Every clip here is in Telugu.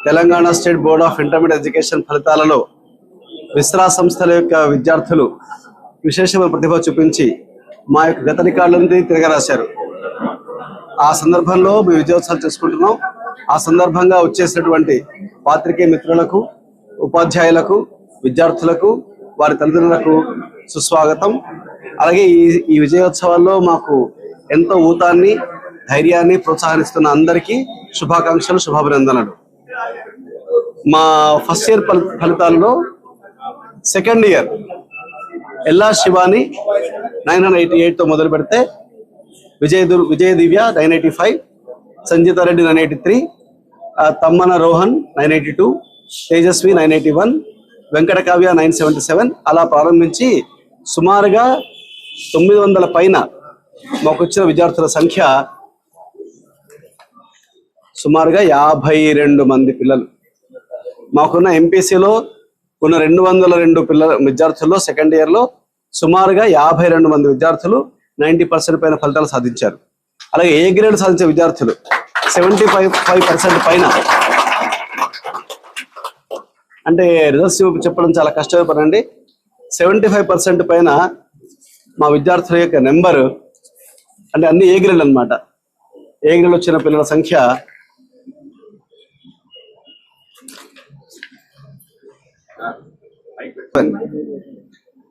Telangana state board of intermediate education ఫలితాలలో విశ్రా సంస్థల యొక్క విద్యార్థులు విశేషమైన ప్రతిభ చూపించి మా యొక్క గత రికార్డులను తిరగరాశారు. ఆ సందర్భంలో మేము విజయోత్సవాలు చేసుకుంటున్నాం. ఆ సందర్భంగా వచ్చేసినటువంటి పాత్రికేయ మిత్రులకు, ఉపాధ్యాయులకు, విద్యార్థులకు, వారి తల్లిదండ్రులకు సుస్వాగతం. అలాగే ఈ విజయోత్సవాల్లో మాకు ఎంతో ఊతాన్ని, ధైర్యాన్ని ప్రోత్సాహిస్తున్న అందరికీ శుభాకాంక్షలు, శుభాభినందనలు. మా ఫస్ట్ ఇయర్ ఫలితాలలో సెకండ్ ఇయర్ ఎల్లా శివాని 988తో మొదలు పెడితే విజయ దివ్య 985, సంజిత రెడ్డి 983, తమ్మన రోహన్ 982, తేజస్వి 981, వెంకట కావ్య 977 అలా ప్రారంభించి సుమారుగా 900 పైన మాకు వచ్చిన విద్యార్థుల సంఖ్య సుమారుగా 52 మంది పిల్లలు. మాకున్న ఎంపీసీలో ఉన్న 202 విద్యార్థుల్లో సెకండ్ ఇయర్లో సుమారుగా 52 మంది విద్యార్థులు 90% పైన ఫలితాలు సాధించారు. అలాగే ఏ గ్రేడ్ సాధించే విద్యార్థులు 75% పైన, అంటే రిజల్ట్స్ చెప్పడం చాలా కష్టమైన పని అండి. 75% పైన మా విద్యార్థుల యొక్క నెంబరు, అంటే అన్ని ఏ గ్రేడ్ అనమాట. ఏ గ్రేడ్ వచ్చిన పిల్లల సంఖ్య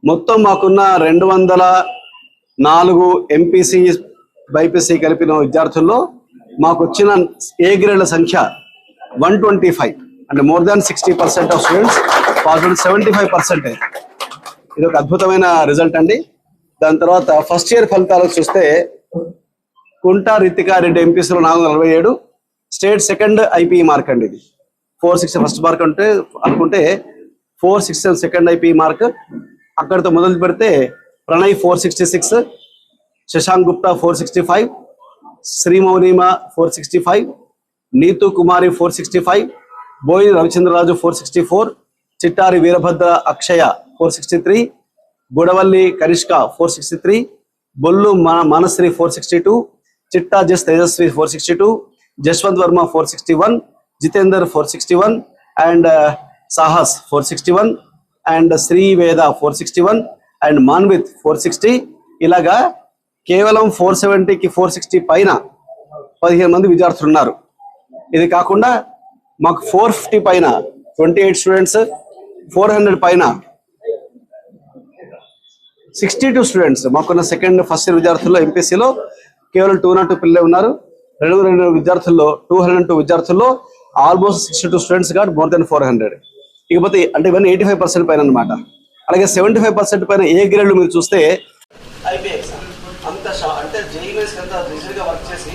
మొత్తం మాకున్న 204 ఎంపీసీ బైపీసీ కలిపిన విద్యార్థుల్లో మాకు వచ్చిన ఏ గ్రేడ్ల సంఖ్య 125, అంటే more than 60% of students positive 75%. ఇది ఒక అద్భుతమైన రిజల్ట్ అండి. దాని తర్వాత ఫస్ట్ ఇయర్ ఫలితాలు చూస్తే కుంటా రితికారెడ్డి ఎంపీసీలో 447, స్టేట్ సెకండ్ ఐపీఈ మార్క్ అండి. ఇది 460 ఫస్ట్ మార్క్ అంటే అనుకుంటే 467 సెకండ్ ఐపీఈ మార్క్. అక్కడితో మొదలు పెడితే ప్రణయ్ 466, శశాంక్ గుప్తా 465, శ్రీమౌనిమ 465, నీతు కుమారి 465, బోయిన్ రవిచంద్రరాజు 464, చిట్టారి వీరభద్ర అక్షయ 463, Gudavalli కరిష్క 463, Bollu Manasri 462, Chitta Jas Tejaswi 462, Jaswanth Varma 461, Jitender 461, and Sahas 461, and Sriveda 461, and Manvith 460. ఇలాగా కేవలం 470కి 460 పైన 15 మంది విద్యార్థులు ఉన్నారు. ఇది కాకుండా మాకు 450 పైన 28 స్టూడెంట్స్, 400 పైన 62 స్టూడెంట్స్. మాకున్న ఫస్ట్ ఇయర్ విద్యార్థుల్లో ఎంపీసీలో కేవలం 202 పిల్లలే ఉన్నారు. 202 విద్యార్థుల్లో 202 విద్యార్థుల్లో ఆల్మోస్ట్ 62 స్టూడెంట్స్ గా మోర్ దెన్ 400. ఇకపోతే అంటే ఇవన్నీ 85% పైన అనమాట. అలాగే 75% పైన ఏ గ్రేడ్లు మీరు చూస్తే ఐబీఎక్స్ అంత అంటే జేఈఎస్ అంత రిజల్ట్గా వర్క్ చేసి